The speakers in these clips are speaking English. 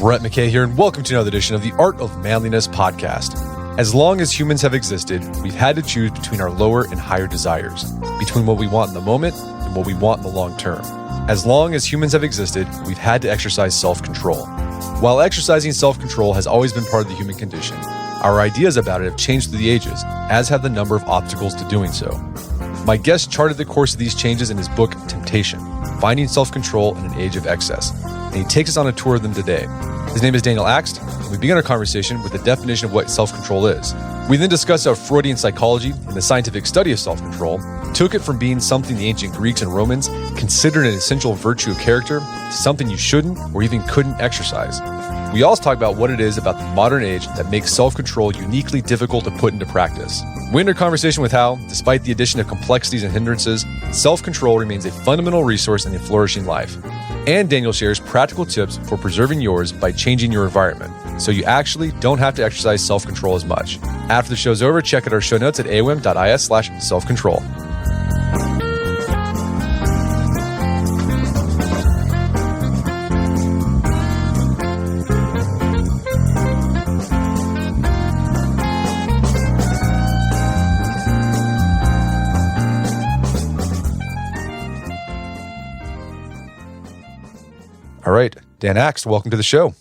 Brett McKay here, and welcome to another edition of the Art of Manliness podcast. As long as humans have existed, we've had to choose between our lower and higher desires, between what we want in the moment and what we want in the long term. As long as humans have existed, we've had to exercise self-control. While exercising self-control has always been part of the human condition, our ideas about it have changed through the ages, as have the number of obstacles to doing so. My guest charted the course of these changes in his book, Temptation, Finding Self-Control in an Age of Excess, and he takes us on a tour of them today. His name is Daniel Akst, and we begin our conversation with the definition of what self-control is. We then discuss how Freudian psychology and the scientific study of self-control took it from being something the ancient Greeks and Romans considered an essential virtue of character to something you shouldn't or even couldn't exercise. We also talk about what it is about the modern age that makes self-control uniquely difficult to put into practice. We end our conversation with how, despite the addition of complexities and hindrances, self-control remains a fundamental resource in a flourishing life. And Daniel shares practical tips for preserving yours by changing your environment, so you actually don't have to exercise self-control as much. After the show's over, check out our show notes at aom.is/self-control. All right, Dan Akst, welcome to the show.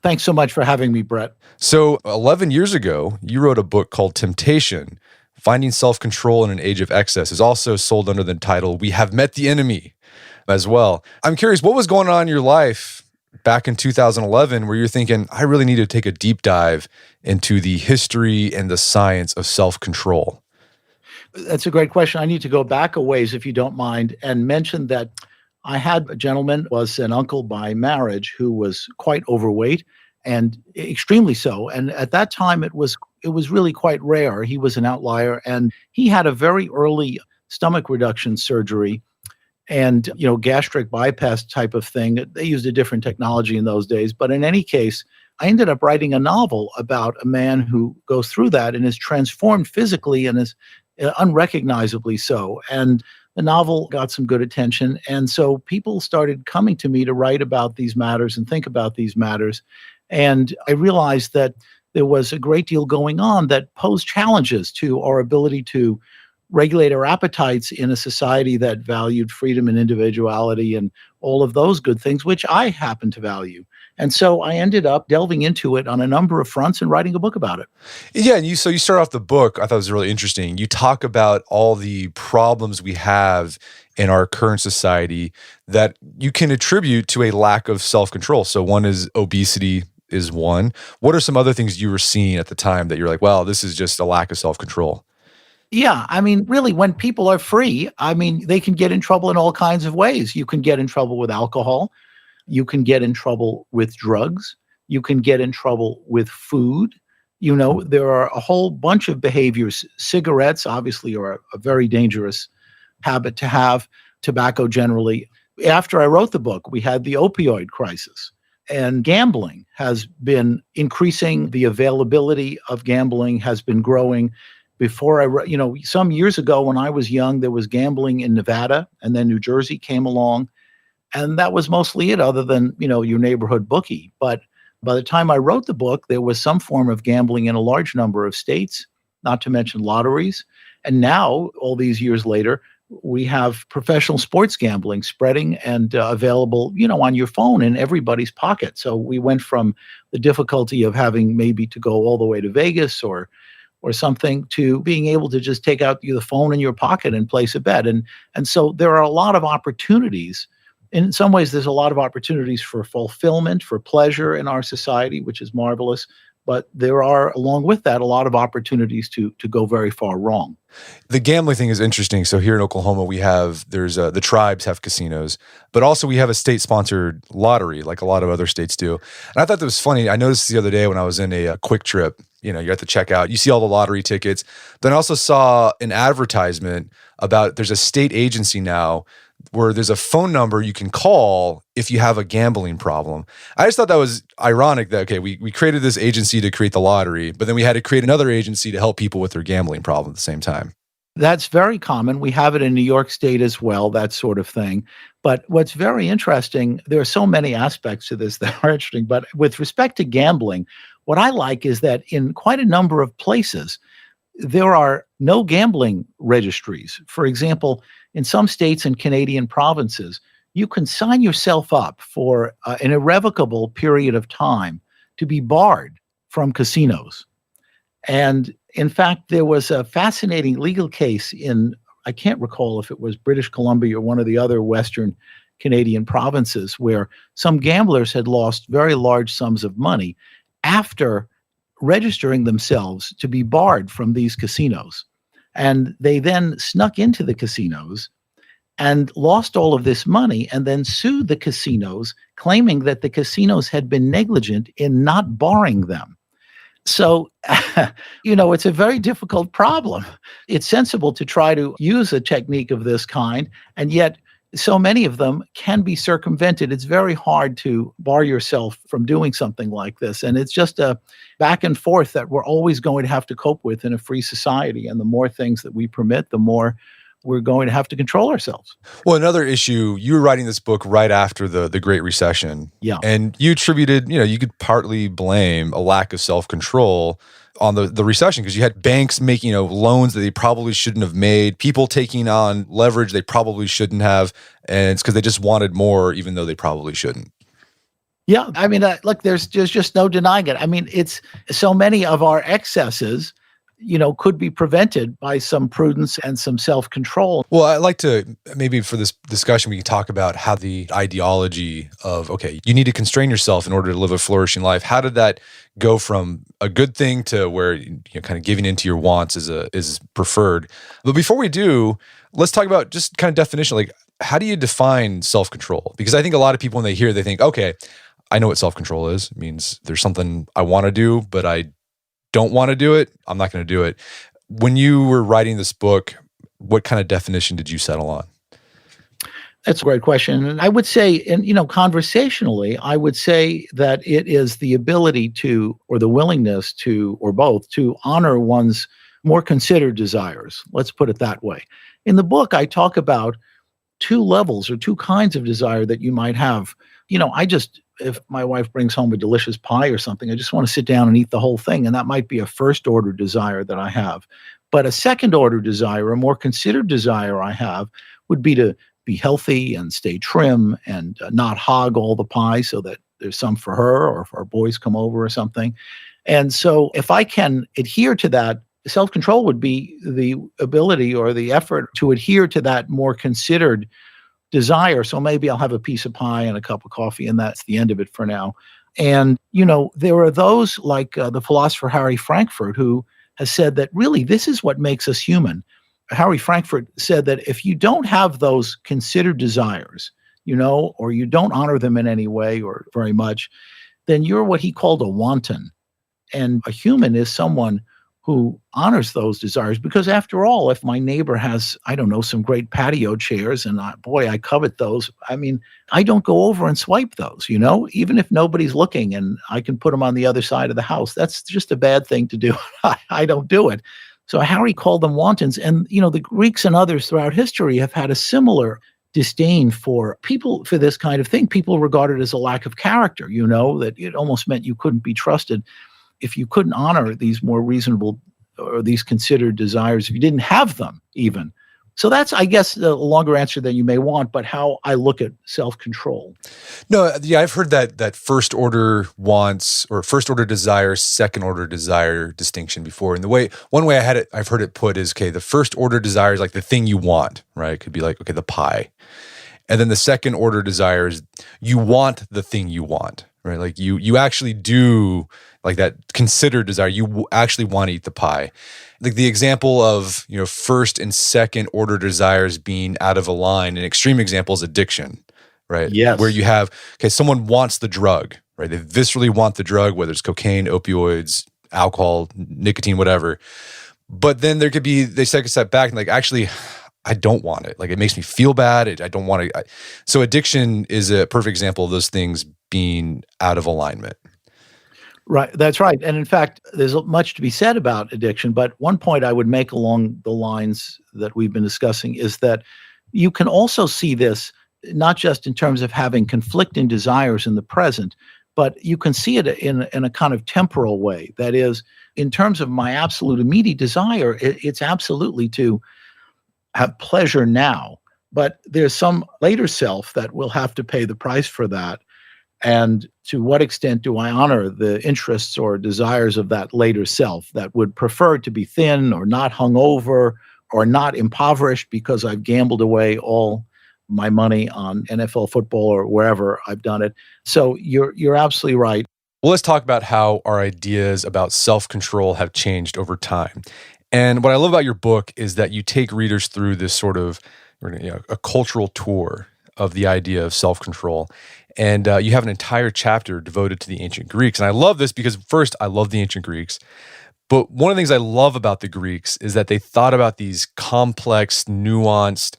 Thanks so much for having me, Brett. So 11 years ago, you wrote a book called Temptation, Finding Self-Control in an Age of Excess. It's also sold under the title, We Have Met the Enemy as well. I'm curious, what was going on in your life back in 2011 where you're thinking, I really need to take a deep dive into the history and the science of self-control? That's a great question. I need to go back a ways, if you don't mind, and mention that I had a gentleman, was an uncle by marriage, who was quite overweight and extremely so. And at that time, it was really quite rare. He was an outlier, and he had a very early stomach reduction surgery and, gastric bypass type of thing. They used a different technology in those days. But in any case, I ended up writing a novel about a man who goes through that and is transformed physically and is unrecognizably so. And the novel got some good attention, and so people started coming to me to write about these matters and think about these matters. And I realized that there was a great deal going on that posed challenges to our ability to regulate our appetites in a society that valued freedom and individuality and all of those good things, which I happen to value. And so I ended up delving into it on a number of fronts and writing a book about it. Yeah, and so you start off the book, I thought it was really interesting. You talk about all the problems we have in our current society that you can attribute to a lack of self-control. So one is obesity is one. What are some other things you were seeing at the time that you're like, wow, this is just a lack of self-control? Yeah, really, when people are free, they can get in trouble in all kinds of ways. You can get in trouble with alcohol. You can get in trouble with drugs. You can get in trouble with food. There are a whole bunch of behaviors. Cigarettes, obviously, are a very dangerous habit to have. Tobacco, generally. After I wrote the book, we had the opioid crisis. And gambling has been increasing. The availability of gambling has been growing. Some years ago when I was young, there was gambling in Nevada, and then New Jersey came along. And that was mostly it, other than, your neighborhood bookie. But by the time I wrote the book, there was some form of gambling in a large number of states, not to mention lotteries. And now, all these years later, we have professional sports gambling spreading and available, on your phone in everybody's pocket. So we went from the difficulty of having maybe to go all the way to Vegas or something to being able to just take out the phone in your pocket and place a bet. And so there are a lot of opportunities. In some ways, there's a lot of opportunities for fulfillment, for pleasure in our society, which is marvelous. But there are, along with that, a lot of opportunities to go very far wrong. The gambling thing is interesting. So here in Oklahoma, the tribes have casinos, but also we have a state-sponsored lottery, like a lot of other states do. And I thought that was funny. I noticed the other day when I was in a Quick Trip, you're at the checkout, you see all the lottery tickets. Then I also saw an advertisement about there's a state agency now where there's a phone number you can call if you have a gambling problem. I just thought that was ironic that, okay, we created this agency to create the lottery, but then we had to create another agency to help people with their gambling problem at the same time. That's very common. We have it in New York State as well, that sort of thing. But what's very interesting, there are so many aspects to this that are interesting. But with respect to gambling, what I like is that in quite a number of places, there are no gambling registries. For example, in some states and Canadian provinces, you can sign yourself up for an irrevocable period of time to be barred from casinos. And in fact, there was a fascinating legal case in, I can't recall if it was British Columbia or one of the other Western Canadian provinces, where some gamblers had lost very large sums of money after registering themselves to be barred from these casinos. And they then snuck into the casinos and lost all of this money and then sued the casinos, claiming that the casinos had been negligent in not barring them. So, it's a very difficult problem. It's sensible to try to use a technique of this kind, and yet so many of them can be circumvented. It's very hard to bar yourself from doing something like this. And it's just a back and forth that we're always going to have to cope with in a free society. And the more things that we permit, the more we're going to have to control ourselves. Well, another issue, you were writing this book right after the Great Recession. Yeah. And you attributed, you could partly blame a lack of self-control on the recession because you had banks making loans that they probably shouldn't have made, people taking on leverage they probably shouldn't have, and it's because they just wanted more even though they probably shouldn't. Yeah. I mean, look, there's just no denying it. I mean, it's so many of our excesses could be prevented by some prudence and some self-control. Well, I'd like to, maybe for this discussion, we can talk about how the ideology of, okay, you need to constrain yourself in order to live a flourishing life. How did that go from a good thing to where kind of giving into your wants is preferred? But before we do, let's talk about just kind of definition, like how do you define self-control? Because I think a lot of people when they hear, they think, okay, I know what self-control is. It means there's something I want to do, but I don't want to do it, I'm not going to do it. When you were writing this book, what kind of definition did you settle on? That's a great question. And I would say, conversationally, I would say that it is the ability to, or the willingness to, or both, to honor one's more considered desires. Let's put it that way. In the book, I talk about two levels or two kinds of desire that you might have. If my wife brings home a delicious pie or something, I just want to sit down and eat the whole thing. And that might be a first order desire that I have. But a second order desire, a more considered desire I have, would be to be healthy and stay trim and not hog all the pie so that there's some for her or if our boys come over or something. And so if I can adhere to that, self-control would be the ability or the effort to adhere to that more considered desire. So maybe I'll have a piece of pie and a cup of coffee, and that's the end of it for now. And, there are those like the philosopher Harry Frankfurt, who has said that really this is what makes us human. Harry Frankfurt said that if you don't have those considered desires, or you don't honor them in any way or very much, then you're what he called a wanton. And a human is someone who honors those desires. Because after all, if my neighbor has, I don't know, some great patio chairs and I covet those, I mean, I don't go over and swipe those, even if nobody's looking and I can put them on the other side of the house. That's just a bad thing to do. I don't do it. So Harry called them wantons. And, the Greeks and others throughout history have had a similar disdain for people for this kind of thing. People regard it as a lack of character, that it almost meant you couldn't be trusted if you couldn't honor these more reasonable or these considered desires, if you didn't have them even. So that's, I guess, a longer answer than you may want, but how I look at self-control. No, yeah, I've heard that first order wants or first order desire, second order desire distinction before. And one way I've heard it put is, okay, the first order desire is like the thing you want, right? It could be like, okay, the pie. And then the second order desire is you want the thing you want, right? Like you actually do, like that considered desire, you actually want to eat the pie. Like the example of, first and second order desires being out of a line, an extreme example is addiction, right? Yes. Where you have, someone wants the drug, right? They viscerally want the drug, whether it's cocaine, opioids, alcohol, nicotine, whatever. But then there could be, they take a step back and like, actually, I don't want it. Like it makes me feel bad. I don't want to. So addiction is a perfect example of those things being out of alignment. Right, that's right, and in fact, there's much to be said about addiction, but one point I would make along the lines that we've been discussing is that you can also see this not just in terms of having conflicting desires in the present, but you can see it in a kind of temporal way. That is, in terms of my absolute immediate desire, it's absolutely to have pleasure now, but there's some later self that will have to pay the price for that. And to what extent do I honor the interests or desires of that later self that would prefer to be thin or not hungover or not impoverished because I've gambled away all my money on NFL football or wherever I've done it. So you're absolutely right. Well, let's talk about how our ideas about self-control have changed over time. And what I love about your book is that you take readers through this sort of a cultural tour of the idea of self-control. And you have an entire chapter devoted to the ancient Greeks. And I love this because, first, I love the ancient Greeks. But one of the things I love about the Greeks is that they thought about these complex, nuanced,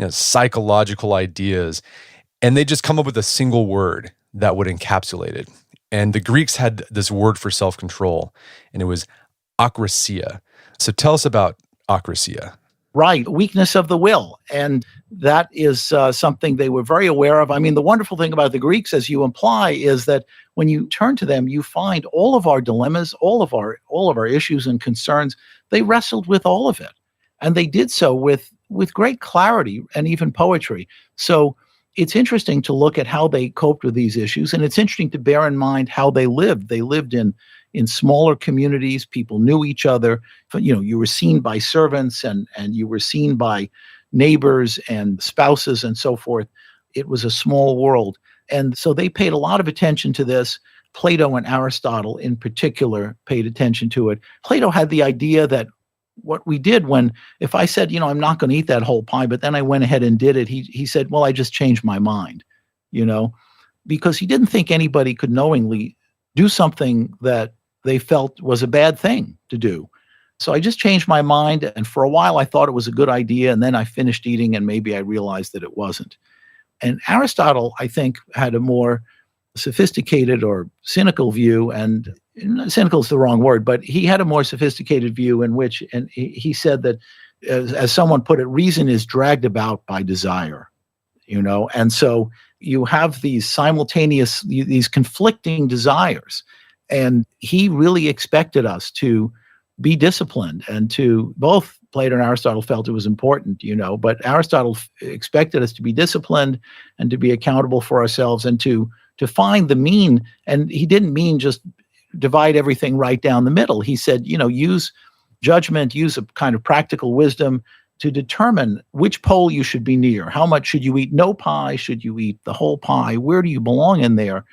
psychological ideas, and they just come up with a single word that would encapsulate it. And the Greeks had this word for self-control, and it was akrasia. So tell us about akrasia. Right, weakness of the will. And that is something they were very aware of. I mean, the wonderful thing about the Greeks, as you imply, is that when you turn to them, you find all of our dilemmas, all of our issues and concerns. They wrestled with all of it, and they did so with great clarity and even poetry. So it's interesting to look at how they coped with these issues, and it's interesting to bear in mind how they lived. They lived in smaller communities. People knew each other. You were seen by servants and you were seen by neighbors and spouses and so forth. It was a small world. And so they paid a lot of attention to this. Plato and Aristotle in particular paid attention to it. Plato had the idea that what we did if I said, I'm not going to eat that whole pie, but then I went ahead and did it, he said, well, I just changed my mind, because he didn't think anybody could knowingly do something that they felt was a bad thing to do. So I just changed my mind. And for a while, I thought it was a good idea. And then I finished eating and maybe I realized that it wasn't. And Aristotle, I think, had a more sophisticated or cynical view. And cynical is the wrong word, but he had a more sophisticated view in which, and he said that, as someone put it, reason is dragged about by desire, And so you have these these conflicting desires. And he really expected us to be disciplined and to both Plato and Aristotle felt it was important, but Aristotle expected us to be disciplined and to be accountable for ourselves and to find the mean. And he didn't mean just divide everything right down the middle. He said, use judgment, use a kind of practical wisdom to determine which pole you should be near. How much should you eat? No pie? Should you eat the whole pie? Where do you belong in there?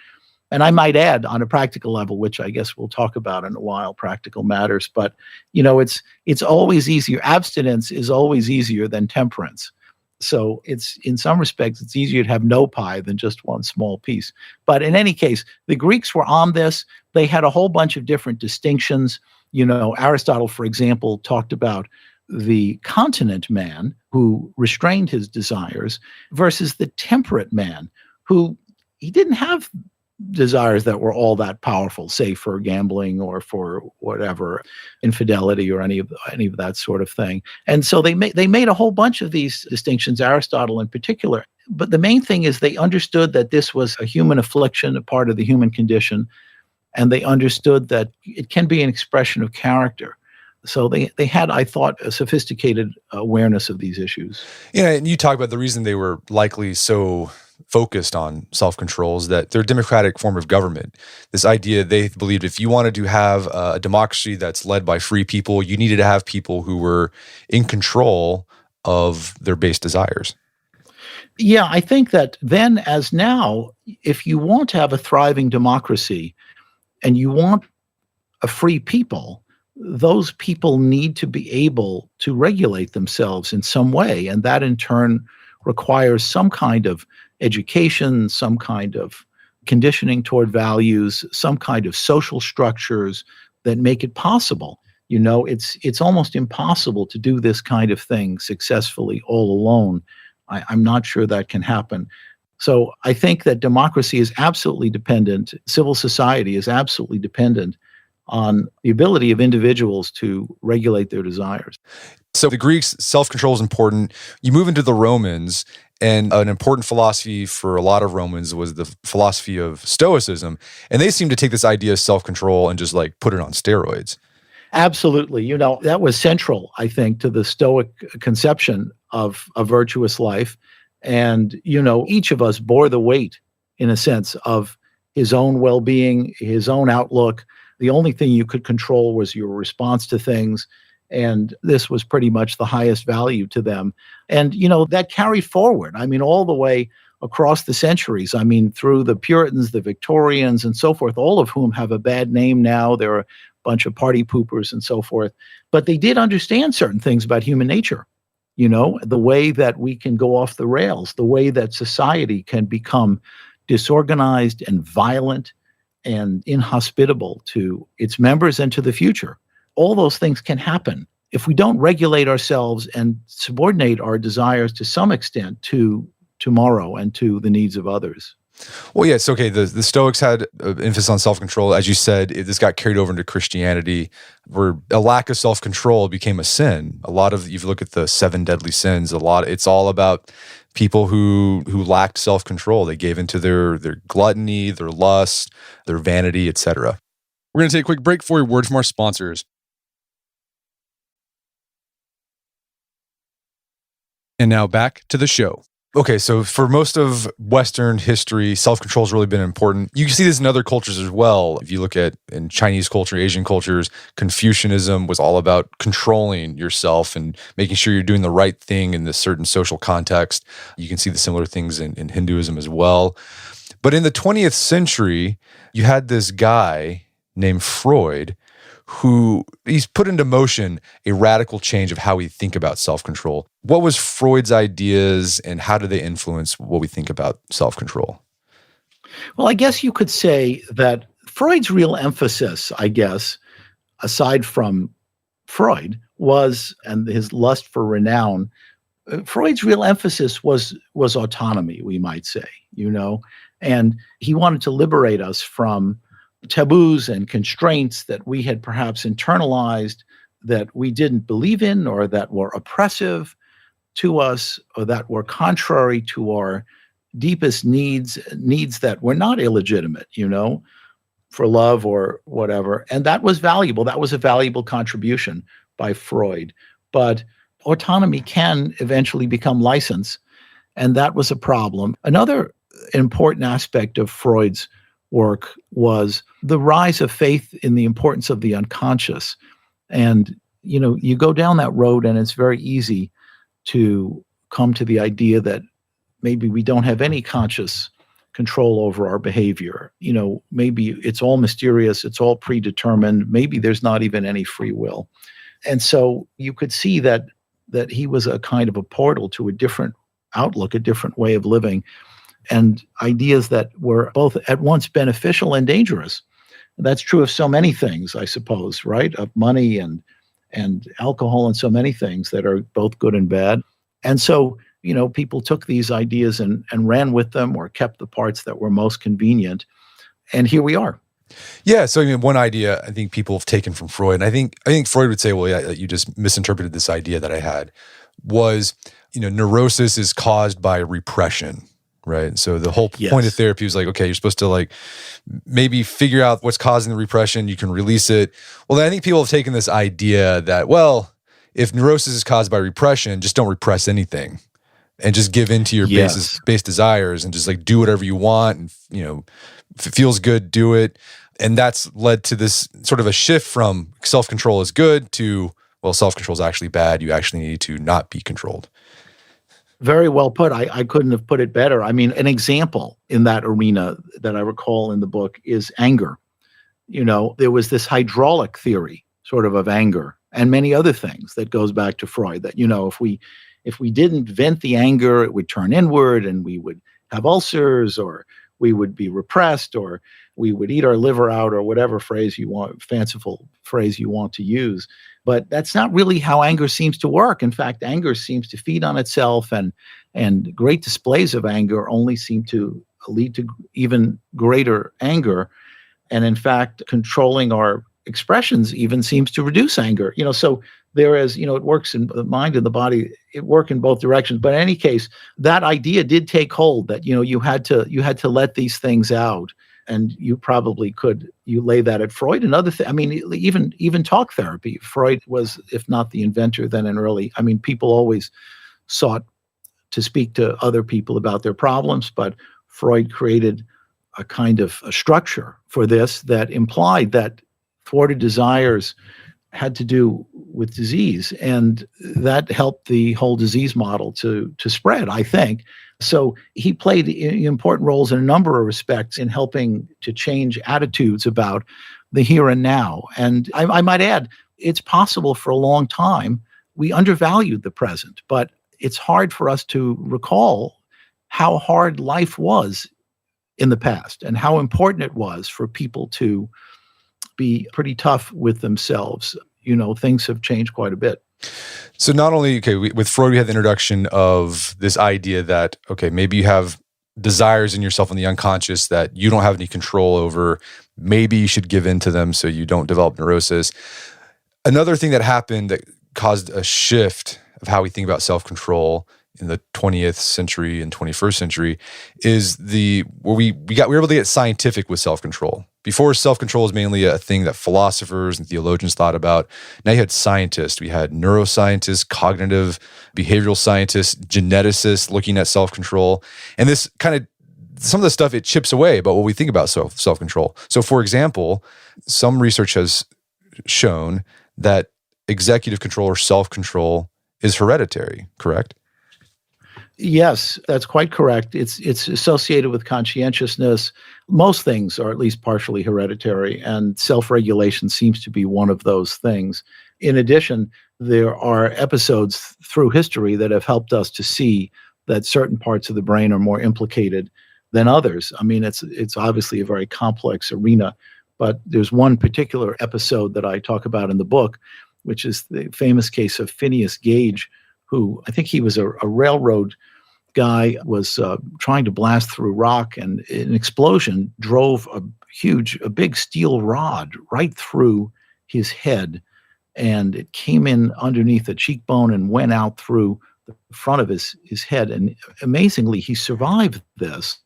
And I might add, on a practical level, which I guess we'll talk about in a while, practical matters, but it's always easier. Abstinence is always easier than temperance. So it's, in some respects, it's easier to have no pie than just one small piece. But in any case, the Greeks were on this. They had a whole bunch of different distinctions. Aristotle, for example, talked about the continent man who restrained his desires versus the temperate man who he didn't have desires that were all that powerful, say for gambling or for whatever, infidelity or any of that sort of thing. And so they made a whole bunch of these distinctions, Aristotle in particular. But the main thing is they understood that this was a human affliction, a part of the human condition, and they understood that it can be an expression of character. So they had, I thought, a sophisticated awareness of these issues. Yeah, and you talk about the reason they were likely so focused on self-control is that they're a democratic form of government. This idea, they believed if you wanted to have a democracy that's led by free people, you needed to have people who were in control of their base desires. Yeah, I think that then as now, if you want to have a thriving democracy and you want a free people, those people need to be able to regulate themselves in some way. And that in turn requires some kind of education, some kind of conditioning toward values, some kind of social structures that make it possible. It's almost impossible to do this kind of thing successfully all alone. I'm not sure that can happen. So I think that democracy is absolutely dependent, civil society is absolutely dependent on the ability of individuals to regulate their desires. So the Greeks, self-control is important. You move into the Romans, and an important philosophy for a lot of Romans was the philosophy of Stoicism. And they seem to take this idea of self-control and just like put it on steroids. Absolutely. That was central, I think, to the Stoic conception of a virtuous life. And, each of us bore the weight, in a sense, of his own well being, his own outlook. The only thing you could control was your response to things. And this was pretty much the highest value to them. And, that carried forward, all the way across the centuries. Through the Puritans, the Victorians, and so forth, all of whom have a bad name now. There are bunch of party poopers and so forth. But they did understand certain things about human nature, the way that we can go off the rails, the way that society can become disorganized and violent and inhospitable to its members and to the future. All those things can happen if we don't regulate ourselves and subordinate our desires to some extent to tomorrow and to the needs of others. Well, yes, okay. The Stoics had an emphasis on self-control. As you said, this got carried over into Christianity, where a lack of self-control became a sin. If you look at the 7 deadly sins, it's all about people who lacked self-control. They gave into their gluttony, their lust, their vanity, etc. We're going to take a quick break for a word from our sponsors. And now back to the show. Okay, so for most of Western history, self-control has really been important. You can see this in other cultures as well. If you look at in Chinese culture, Asian cultures, Confucianism was all about controlling yourself and making sure you're doing the right thing in this certain social context. You can see the similar things in Hinduism as well. But in the 20th century, you had this guy named Freud he's put into motion a radical change of how we think about self-control. What was Freud's ideas and how do they influence what we think about self-control? Well, I guess you could say that Freud's real emphasis, aside from Freud, and his lust for renown, Freud's real emphasis was autonomy, we might say, and he wanted to liberate us from taboos and constraints that we had perhaps internalized, that we didn't believe in, or that were oppressive to us, or that were contrary to our deepest needs that were not illegitimate, for love or whatever. And that was valuable. That was a valuable contribution by Freud. But autonomy can eventually become license, and that was a problem. Another important aspect of Freud's work was the rise of faith in the importance of the unconscious. And, you go down that road and it's very easy to come to the idea that maybe we don't have any conscious control over our behavior. Maybe it's all mysterious, it's all predetermined, maybe there's not even any free will. And so you could see that he was a kind of a portal to a different outlook, a different way of living, and ideas that were both at once beneficial and dangerous. That's true of so many things, I suppose, right? Of money and alcohol and so many things that are both good and bad. And so, people took these ideas and ran with them, or kept the parts that were most convenient. And here we are. Yeah. So, one idea I think people have taken from Freud, and I think Freud would say, well, yeah, you just misinterpreted this idea that I had, was, neurosis is caused by repression. Right. So the whole point of therapy was like, okay, you're supposed to maybe figure out what's causing the repression. You can release it. Well, then I think people have taken this idea that, well, if neurosis is caused by repression, just don't repress anything and just give in to your base desires and just do whatever you want. And, if it feels good, do it. And that's led to this sort of a shift from self-control is good to, well, self-control is actually bad. You actually need to not be controlled. Very well put. I couldn't have put it better. An example in that arena that I recall in the book is anger. There was this hydraulic theory sort of anger and many other things that goes back to Freud, that, if we didn't vent the anger, it would turn inward and we would have ulcers, or we would be repressed, or we would eat our liver out, or whatever phrase you want, fanciful phrase you want to use. But that's not really how anger seems to work. In fact, anger seems to feed on itself, and great displays of anger only seem to lead to even greater anger. And in fact, controlling our expressions even seems to reduce anger. So there is, it works in the mind and the body, it work in both directions. But in any case, that idea did take hold, that, you had to let these things out. And you probably you lay that at Freud and other things. I mean, even talk therapy. Freud was, if not the inventor, then an early, people always sought to speak to other people about their problems, but Freud created a kind of a structure for this that implied that thwarted desires had to do with disease, and that helped the whole disease model to spread, I think. So he played important roles in a number of respects in helping to change attitudes about the here and now. And I might add, it's possible for a long time we undervalued the present, but it's hard for us to recall how hard life was in the past and how important it was for people to be pretty tough with themselves. Things have changed quite a bit. So not only, with Freud, we had the introduction of this idea that, maybe you have desires in yourself in the unconscious that you don't have any control over. Maybe you should give in to them so you don't develop neurosis. Another thing that happened that caused a shift of how we think about self-control in the 20th century and 21st century is where we were able to get scientific with self-control. Before, self-control was mainly a thing that philosophers and theologians thought about. Now you had scientists. We had neuroscientists, cognitive behavioral scientists, geneticists looking at self-control. And this kind of, some of the stuff, it chips away about what we think about self-control. So for example, some research has shown that executive control or self-control is hereditary, correct? Yes, that's quite correct. It's associated with conscientiousness. Most things are at least partially hereditary, and self-regulation seems to be one of those things. In addition, there are episodes through history that have helped us to see that certain parts of the brain are more implicated than others. It's obviously a very complex arena, but there's one particular episode that I talk about in the book, which is the famous case of Phineas Gage, who, I think he was a railroad guy, was trying to blast through rock, and an explosion drove a big steel rod right through his head, and it came in underneath the cheekbone and went out through the front of his head. And amazingly, he survived this,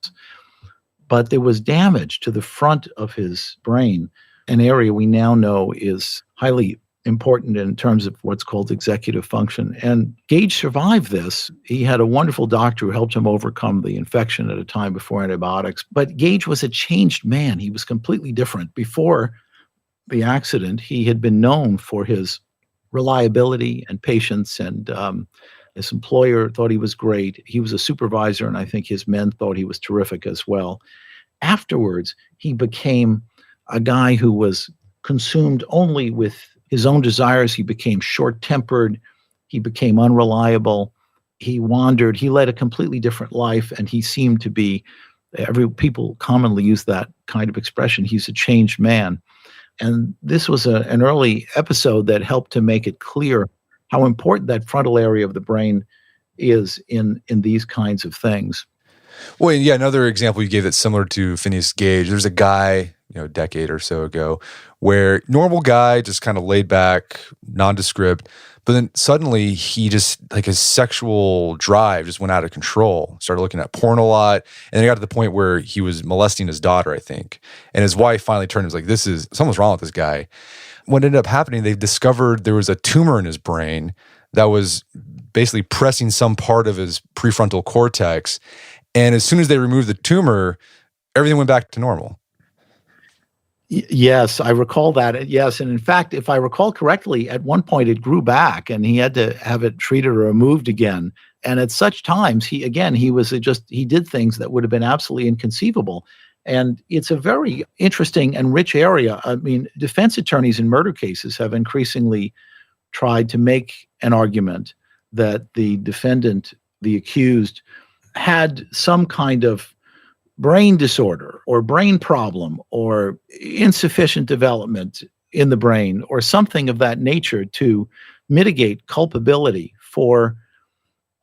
but there was damage to the front of his brain, an area we now know is highly important in terms of what's called executive function. And Gage survived this. He had a wonderful doctor who helped him overcome the infection at a time before antibiotics. But Gage was a changed man. He was completely different. Before the accident, he had been known for his reliability and patience, and his employer thought he was great. He was a supervisor, and I think his men thought he was terrific as well. Afterwards, he became a guy who was consumed only with his own desires. He became short-tempered. He became unreliable. He wandered. He led a completely different life, and he seemed to be, people commonly use that kind of expression, he's a changed man. And this was an early episode that helped to make it clear how important that frontal area of the brain is in these kinds of things. Well, yeah, another example you gave that's similar to Phineas Gage, there's a guy, a decade or so ago, where normal guy, just kind of laid back, nondescript, but then suddenly he just, his sexual drive just went out of control, started looking at porn a lot, and it got to the point where he was molesting his daughter, I think. And his wife finally turned and was like, something's wrong with this guy. What ended up happening, they discovered there was a tumor in his brain that was basically pressing some part of his prefrontal cortex. And as soon as they removed the tumor, everything went back to normal. Yes, I recall that. Yes. And in fact, if I recall correctly, at one point it grew back and he had to have it treated or removed again. And at such times, he did things that would have been absolutely inconceivable. And it's a very interesting and rich area. Defense attorneys in murder cases have increasingly tried to make an argument that the defendant, the accused, had some kind of brain disorder or brain problem or insufficient development in the brain or something of that nature to mitigate culpability for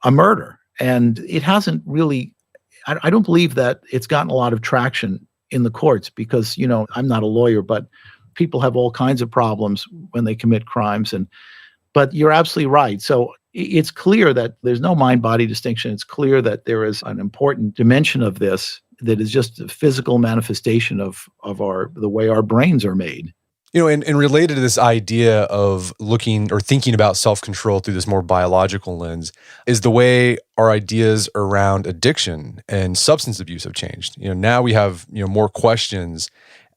a murder. And it hasn't really, I don't believe that it's gotten a lot of traction in the courts because, I'm not a lawyer, but people have all kinds of problems when they commit crimes. But you're absolutely right. So it's clear that there's no mind-body distinction. It's clear that there is an important dimension of this that is just a physical manifestation of the way our brains are made. And related to this idea of looking or thinking about self-control through this more biological lens is the way our ideas around addiction and substance abuse have changed. Now we have, more questions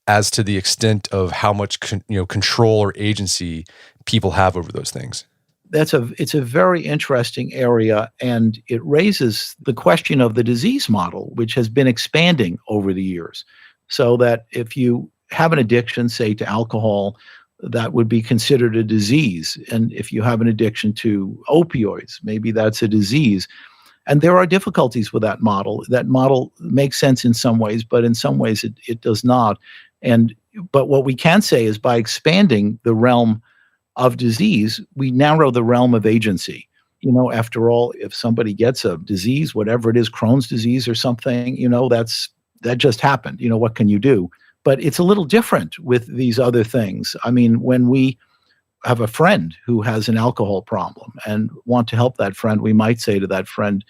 as to the extent of how much control or agency people have over those things. It's a very interesting area, and it raises the question of the disease model, which has been expanding over the years. So that if you have an addiction, say to alcohol, that would be considered a disease. And if you have an addiction to opioids, maybe that's a disease. And there are difficulties with that model. That model makes sense in some ways, but in some ways it does not. But what we can say is by expanding the realm of disease, we narrow the realm of agency. After all, if somebody gets a disease, whatever it is, Crohn's disease or something, that just happened. What can you do? But it's a little different with these other things. I mean, when we have a friend who has an alcohol problem and want to help that friend, we might say to that friend,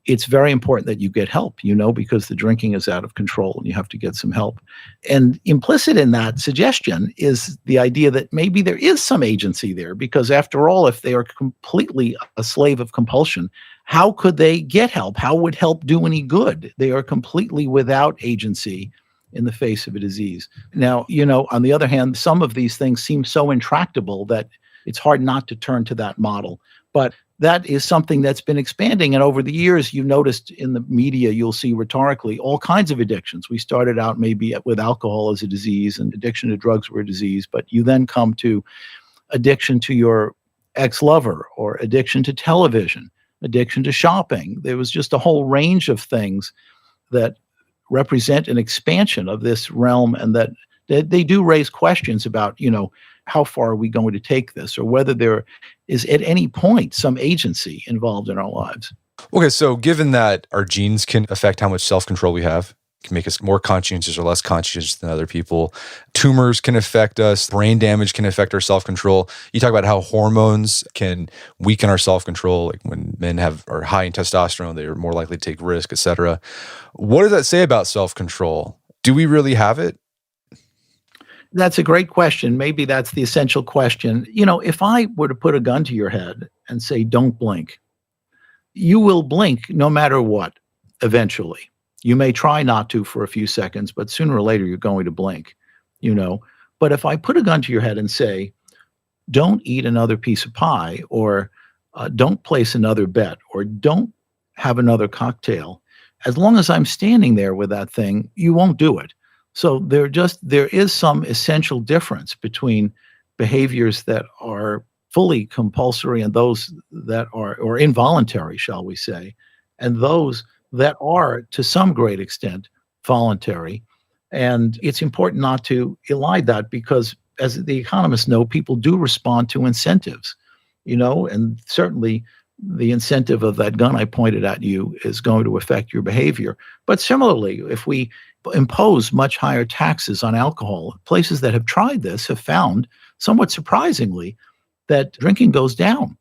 it's very important that you get help, because the drinking is out of control and you have to get some help. And implicit in that suggestion is the idea that maybe there is some agency there, because after all, if they are completely a slave of compulsion, how could they get help? How would help do any good? They are completely without agency in the face of a disease. Now, on the other hand, some of these things seem so intractable that it's hard not to turn to that model. But that is something that's been expanding. And over the years, you've noticed in the media, you'll see rhetorically all kinds of addictions. We started out maybe with alcohol as a disease and addiction to drugs were a disease, but you then come to addiction to your ex-lover or addiction to television, addiction to shopping. There was just a whole range of things that represent an expansion of this realm, and that they do raise questions about, how far are we going to take this, or whether there is at any point some agency involved in our lives. Okay, so given that our genes can affect how much self-control we have, can make us more conscientious or less conscientious than other people. Tumors can affect us. Brain damage can affect our self-control. You talk about how hormones can weaken our self-control. Like when men are high in testosterone, they are more likely to take risk, et cetera. What does that say about self-control? Do we really have it? That's a great question. Maybe that's the essential question. If I were to put a gun to your head and say, don't blink, you will blink no matter what, eventually. You may try not to for a few seconds, but sooner or later you're going to blink, But if I put a gun to your head and say, don't eat another piece of pie, or don't place another bet, or don't have another cocktail, as long as I'm standing there with that thing, you won't do it. So there is some essential difference between behaviors that are fully compulsory and those that are, or involuntary, shall we say, and those that are to some great extent voluntary. And it's important not to elide that, because as the economists know, people do respond to incentives, and certainly the incentive of that gun I pointed at you is going to affect your behavior. But similarly, if we impose much higher taxes on alcohol, places that have tried this have found, somewhat surprisingly, that drinking goes down,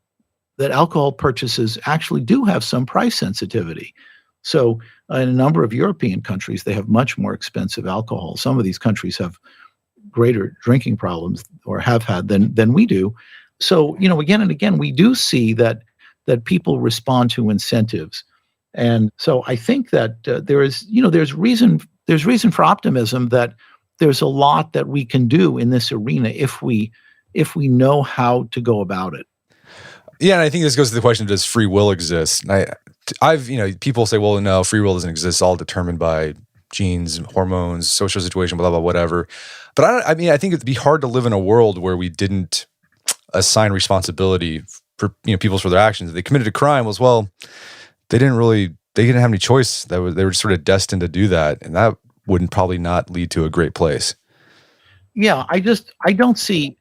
that alcohol purchases actually do have some price sensitivity. So in a number of European countries, they have much more expensive alcohol. Some of these countries have greater drinking problems, or have had, than we do. So, again and again, we do see that people respond to incentives. And so I think that there's reason for optimism that there's a lot that we can do in this arena if we know how to go about it. Yeah, and I think this goes to the question: does free will exist? And I've people say, well, no, free will doesn't exist. It's all determined by genes, hormones, social situation, blah blah, whatever. But I think it'd be hard to live in a world where we didn't assign responsibility for people for their actions. If they committed a crime, well, they didn't really they didn't have any choice. They were sort of destined to do that. And that wouldn't probably not lead to a great place. Yeah, I don't see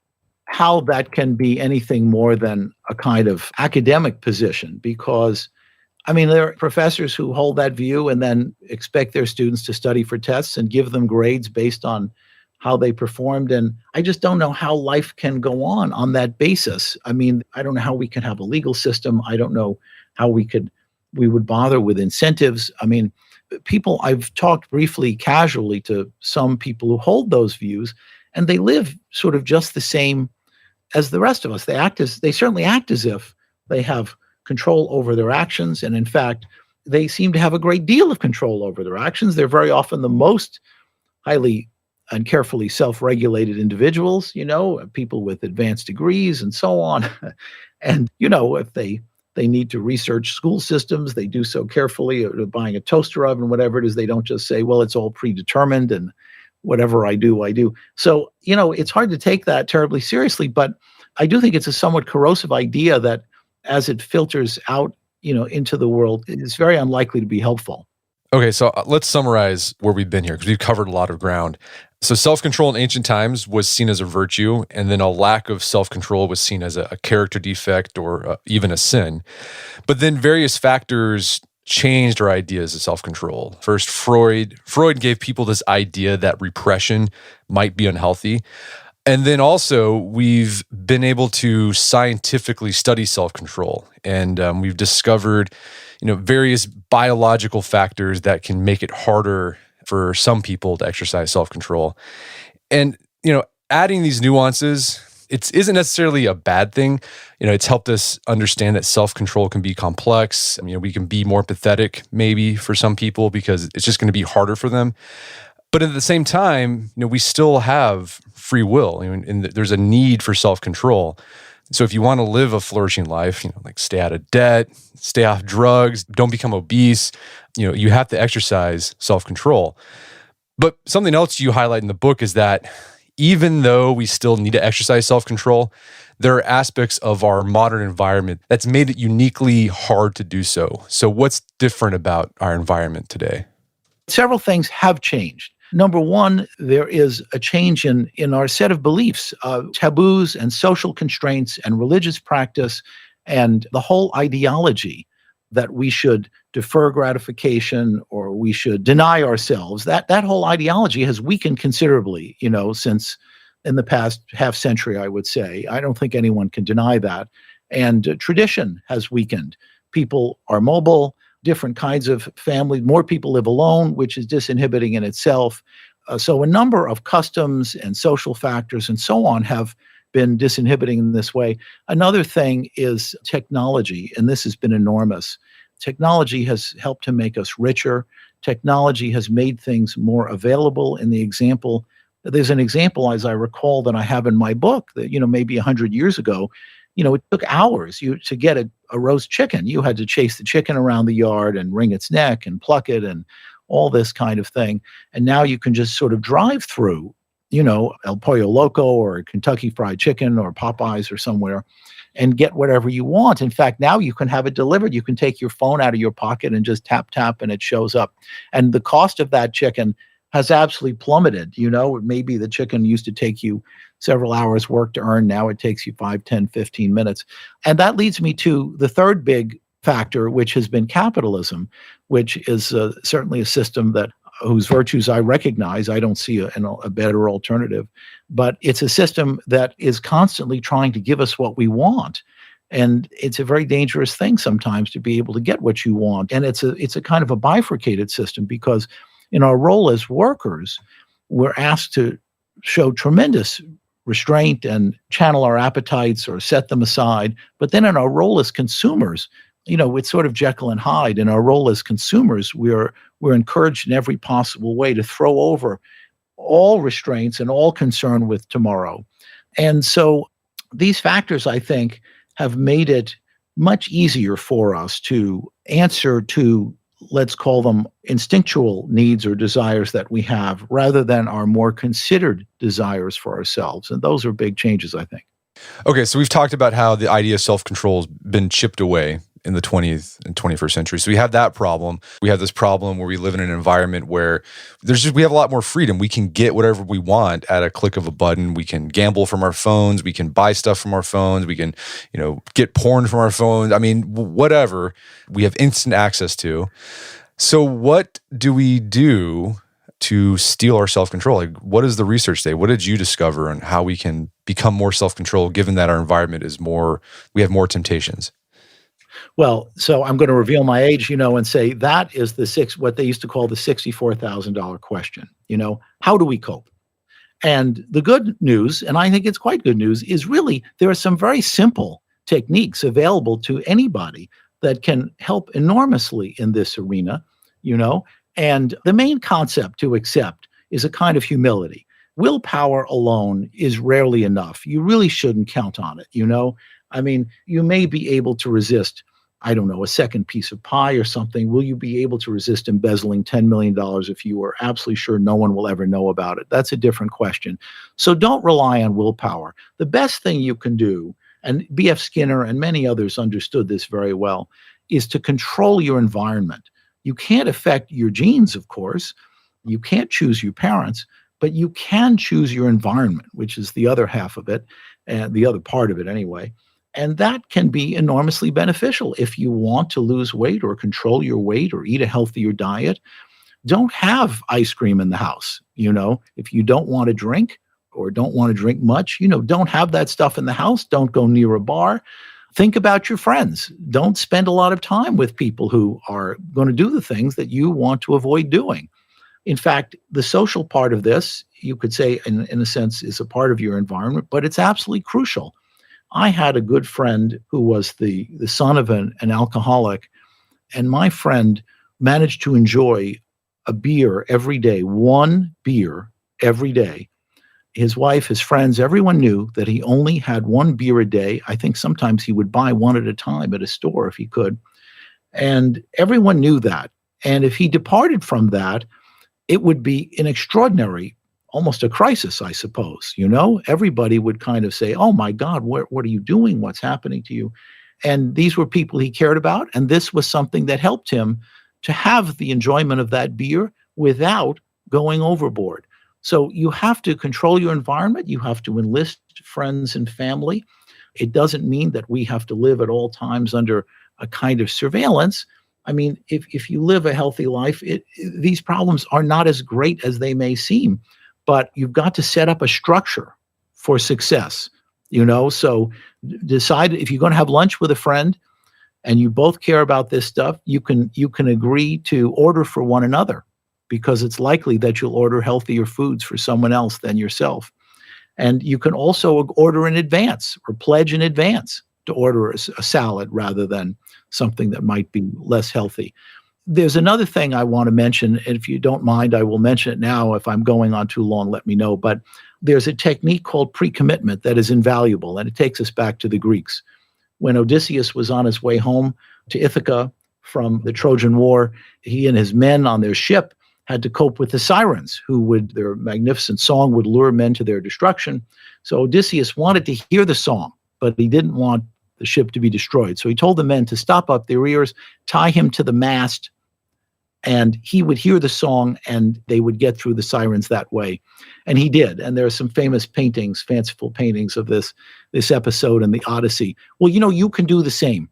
how that can be anything more than a kind of academic position because I mean, there are professors who hold that view and then expect their students to study for tests and give them grades based on how they performed. And I just don't know how life can go on that basis. I mean, I don't know how we can have a legal system. I don't know how we would bother with incentives. I mean, I've talked briefly, casually to some people who hold those views, and they live sort of just the same as the rest of us. They certainly act as if they have control over their actions. And in fact, they seem to have a great deal of control over their actions. They're very often the most highly and carefully self-regulated individuals, people with advanced degrees and so on. And, if they need to research school systems, they do so carefully, or buying a toaster oven, whatever it is. They don't just say, well, it's all predetermined and whatever I do, I do. So, it's hard to take that terribly seriously, but I do think it's a somewhat corrosive idea that as it filters out, into the world, it's very unlikely to be helpful. Okay, so let's summarize where we've been here because we've covered a lot of ground. So self-control in ancient times was seen as a virtue, and then a lack of self-control was seen as a character defect or even a sin. But then various factors changed our ideas of self-control. First, Freud gave people this idea that repression might be unhealthy. And then also, we've been able to scientifically study self-control, and we've discovered, various biological factors that can make it harder for some people to exercise self-control. And, adding these nuances, it isn't necessarily a bad thing. It's helped us understand that self-control can be complex. We can be more empathetic maybe for some people because it's just going to be harder for them. But at the same time, we still have free will, and there's a need for self-control. So if you want to live a flourishing life, like stay out of debt, stay off drugs, don't become obese, you have to exercise self-control. But something else you highlight in the book is that even though we still need to exercise self-control, there are aspects of our modern environment that's made it uniquely hard to do so. So what's different about our environment today? Several things have changed. Number one, there is a change in our set of beliefs, taboos and social constraints and religious practice and the whole ideology that we should defer gratification or we should deny ourselves. That whole ideology has weakened considerably, since in the past half century, I would say. I don't think anyone can deny that. And tradition has weakened. People are mobile. Different kinds of family, more people live alone, which is disinhibiting in itself. So a number of customs and social factors and so on have been disinhibiting in this way. Another thing is technology, and this has been enormous. Technology has helped to make us richer. Technology has made things more available. There's an example, as I recall, that I have in my book that, maybe 100 years ago, it took hours to get a roast chicken. You had to chase the chicken around the yard and wring its neck and pluck it and all this kind of thing. And now you can just sort of drive through, El Pollo Loco or Kentucky Fried Chicken or Popeyes or somewhere and get whatever you want. In fact, now you can have it delivered. You can take your phone out of your pocket and just tap, tap, and it shows up. And the cost of that chicken has absolutely plummeted. Maybe the chicken used to take you several hours work to earn. Now it takes you 5, 10, 15 minutes. And that leads me to the third big factor, which has been capitalism, which is certainly a system whose virtues I recognize. I don't see a better alternative. But it's a system that is constantly trying to give us what we want. And it's a very dangerous thing sometimes to be able to get what you want. And it's a kind of a bifurcated system because in our role as workers, we're asked to show tremendous restraint and channel our appetites or set them aside. But then in our role as consumers, it's sort of Jekyll and Hyde. In our role as consumers, we're encouraged in every possible way to throw over all restraints and all concern with tomorrow. And so these factors, I think, have made it much easier for us to answer to, let's call them instinctual needs or desires that we have, rather than our more considered desires for ourselves. And those are big changes, I think. Okay, so we've talked about how the idea of self-control has been chipped away. in the 20th and 21st century. So we have that problem. We have this problem where we live in an environment where we have a lot more freedom. We can get whatever we want at a click of a button. We can gamble from our phones. We can buy stuff from our phones. We can, get porn from our phones. I mean, whatever we have instant access to. So what do we do to steal our self-control? Like, what is the research say? What did you discover on how we can become more self-controlled given that our environment we have more temptations? Well, so I'm going to reveal my age, and say that is what they used to call the $64,000 question. How do we cope? And the good news, and I think it's quite good news, is really there are some very simple techniques available to anybody that can help enormously in this arena, And the main concept to accept is a kind of humility. Willpower alone is rarely enough. You really shouldn't count on it, I mean, you may be able to resist, I don't know, a second piece of pie or something. Will you be able to resist embezzling $10 million if you are absolutely sure no one will ever know about it? That's a different question. So don't rely on willpower. The best thing you can do, and B.F. Skinner and many others understood this very well, is to control your environment. You can't affect your genes, of course. You can't choose your parents, but you can choose your environment, which is the other half of it, and the other part of it anyway. And that can be enormously beneficial. If you want to lose weight or control your weight or eat a healthier diet, don't have ice cream in the house. If you don't want to drink or don't want to drink much, don't have that stuff in the house. Don't go near a bar. Think about your friends. Don't spend a lot of time with people who are going to do the things that you want to avoid doing. In fact, the social part of this, you could say, in a sense, is a part of your environment, but it's absolutely crucial. I had a good friend who was the son of an alcoholic, and my friend managed to enjoy a beer every day, one beer every day. His wife, his friends, everyone knew that he only had one beer a day. I think sometimes he would buy one at a time at a store if he could. And everyone knew that. And if he departed from that, it would be an extraordinary, almost a crisis, I suppose. Everybody would kind of say, oh my God, what are you doing? What's happening to you? And these were people he cared about. And this was something that helped him to have the enjoyment of that beer without going overboard. So you have to control your environment. You have to enlist friends and family. It doesn't mean that we have to live at all times under a kind of surveillance. I mean, if you live a healthy life, these problems are not as great as they may seem, but you've got to set up a structure for success, So decide if you're going to have lunch with a friend and you both care about this stuff, you can agree to order for one another, because it's likely that you'll order healthier foods for someone else than yourself. And you can also order in advance or pledge in advance to order a salad rather than something that might be less healthy. There's another thing I want to mention, and if you don't mind, I will mention it now. If I'm going on too long, let me know. But there's a technique called pre-commitment that is invaluable, and it takes us back to the Greeks. When Odysseus was on his way home to Ithaca from the Trojan War, he and his men on their ship had to cope with the sirens, their magnificent song would lure men to their destruction. So Odysseus wanted to hear the song, but he didn't want the ship to be destroyed. So he told the men to stop up their ears, tie him to the mast, and he would hear the song and they would get through the sirens that way. And he did. And there are some famous paintings, fanciful paintings of this episode in the Odyssey. Well, you can do the same.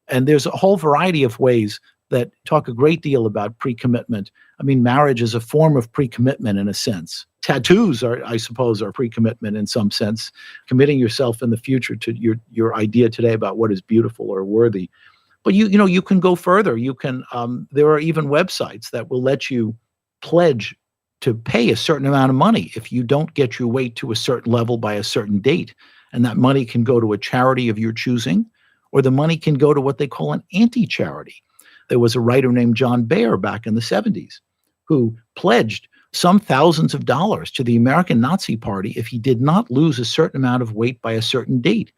And there's a whole variety of ways that talk a great deal about pre-commitment. I mean, marriage is a form of pre-commitment in a sense. Tattoos I suppose, are pre-commitment in some sense, committing yourself in the future to your idea today about what is beautiful or worthy. But you can go further. You can. There are even websites that will let you pledge to pay a certain amount of money if you don't get your weight to a certain level by a certain date, and that money can go to a charity of your choosing, or the money can go to what they call an anti-charity. There was a writer named John Baer back in the 70s who pledged some thousands of dollars to the American Nazi Party if he did not lose a certain amount of weight by a certain date.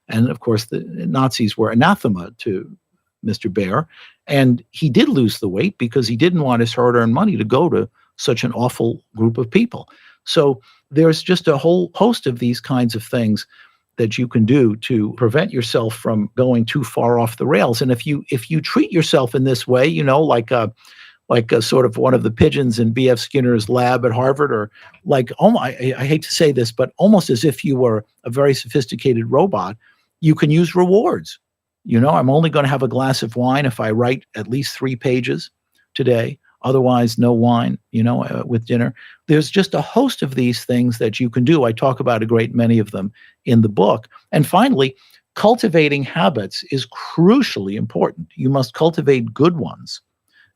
And of course, the Nazis were anathema to Mr. Baer. And he did lose the weight because he didn't want his hard-earned money to go to such an awful group of people. So there's just a whole host of these kinds of things that you can do to prevent yourself from going too far off the rails. And if you treat yourself in this way, like a sort of one of the pigeons in B.F. Skinner's lab at Harvard, or like, I hate to say this, but almost as if you were a very sophisticated robot, you can use rewards. I'm only going to have a glass of wine if I write at least 3 pages today. Otherwise, no wine, with dinner. There's just a host of these things that you can do. I talk about a great many of them in the book. And finally, cultivating habits is crucially important. You must cultivate good ones.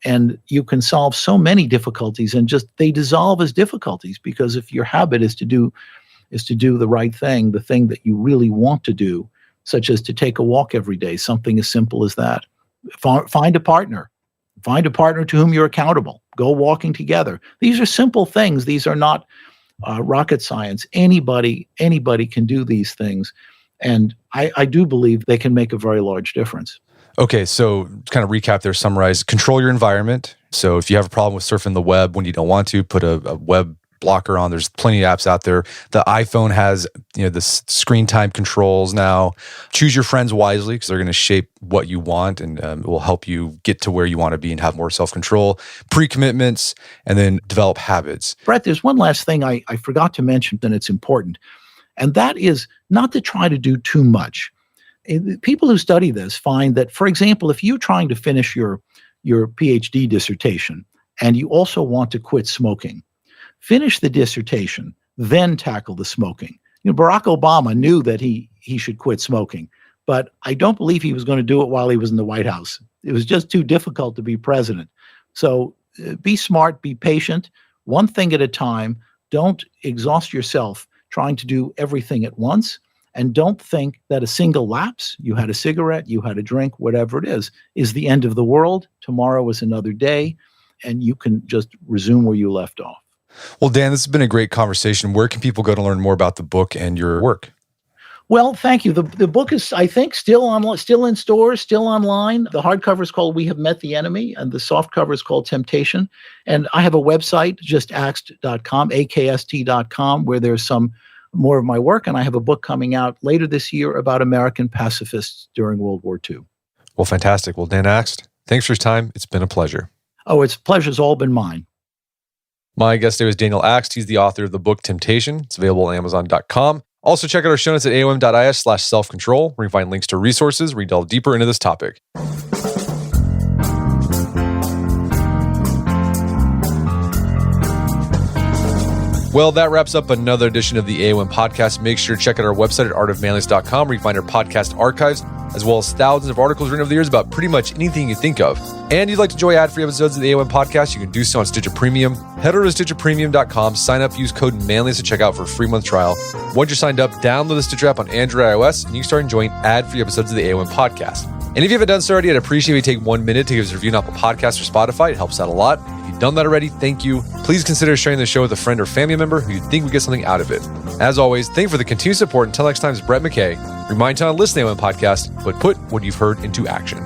And you can solve so many difficulties, and just they dissolve as difficulties, because if your habit is to do the right thing, the thing that you really want to do, such as to take a walk every day, something as simple as that. Find a partner. Find a partner to whom you're accountable. Go walking together. These are simple things. These are not rocket science. Anybody can do these things. And I do believe they can make a very large difference. Okay, so kind of recap there, summarize, control your environment. So if you have a problem with surfing the web when you don't want to, put a web blocker on. There's plenty of apps out there. The iPhone has, the screen time controls now. Choose your friends wisely, because they're going to shape what you want, and it will help you get to where you want to be and have more self-control. Pre-commitments, and then develop habits. Brett, there's one last thing I forgot to mention, and it's important. And that is not to try to do too much. People who study this find that, for example, if you're trying to finish your PhD dissertation and you also want to quit smoking, finish the dissertation, then tackle the smoking. Barack Obama knew that he should quit smoking, but I don't believe he was going to do it while he was in the White House. It was just too difficult to be president. So be smart, be patient, one thing at a time. Don't exhaust yourself trying to do everything at once. And don't think that a single lapse, you had a cigarette, you had a drink, whatever it is the end of the world. Tomorrow is another day, and you can just resume where you left off. Well, Dan, this has been a great conversation. Where can people go to learn more about the book and your work? Well, thank you. The book is, I think, still in stores, still online. The hardcover is called We Have Met the Enemy, and the soft cover is called Temptation. And I have a website, just akst.com, akst.com, where there's some more of my work, and I have a book coming out later this year about American pacifists during World War II. Well, fantastic. Well, Dan Akst, thanks for your time. It's been a pleasure. Oh, pleasure's all been mine. My guest today was Daniel Akst. He's the author of the book Temptation. It's available on Amazon.com. Also, check out our show notes at aom.is/self-control, where you can find links to resources where you delve deeper into this topic. Well, that wraps up another edition of the AOM podcast. Make sure to check out our website at artofmanliness.com, where you find our podcast archives, as well as thousands of articles written over the years about pretty much anything you think of. And you'd like to enjoy ad-free episodes of the AOM podcast, you can do so on Stitcher Premium. Head over to StitcherPremium.com, sign up, use code Manliness to check out for a free month trial. Once you're signed up, download the Stitcher app on Android or iOS, and you can start enjoying ad-free episodes of the AOM podcast. And if you haven't done so already, I'd appreciate if you take 1 minute to give us a review on Apple Podcasts or Spotify. It helps out a lot. If you've done that already, thank you. Please consider sharing the show with a friend or family member who you think would get something out of it. As always, thank you for the continued support. Until next time, it's Brett McKay. Remind you to listen to the AOM podcast, but put what you've heard into action.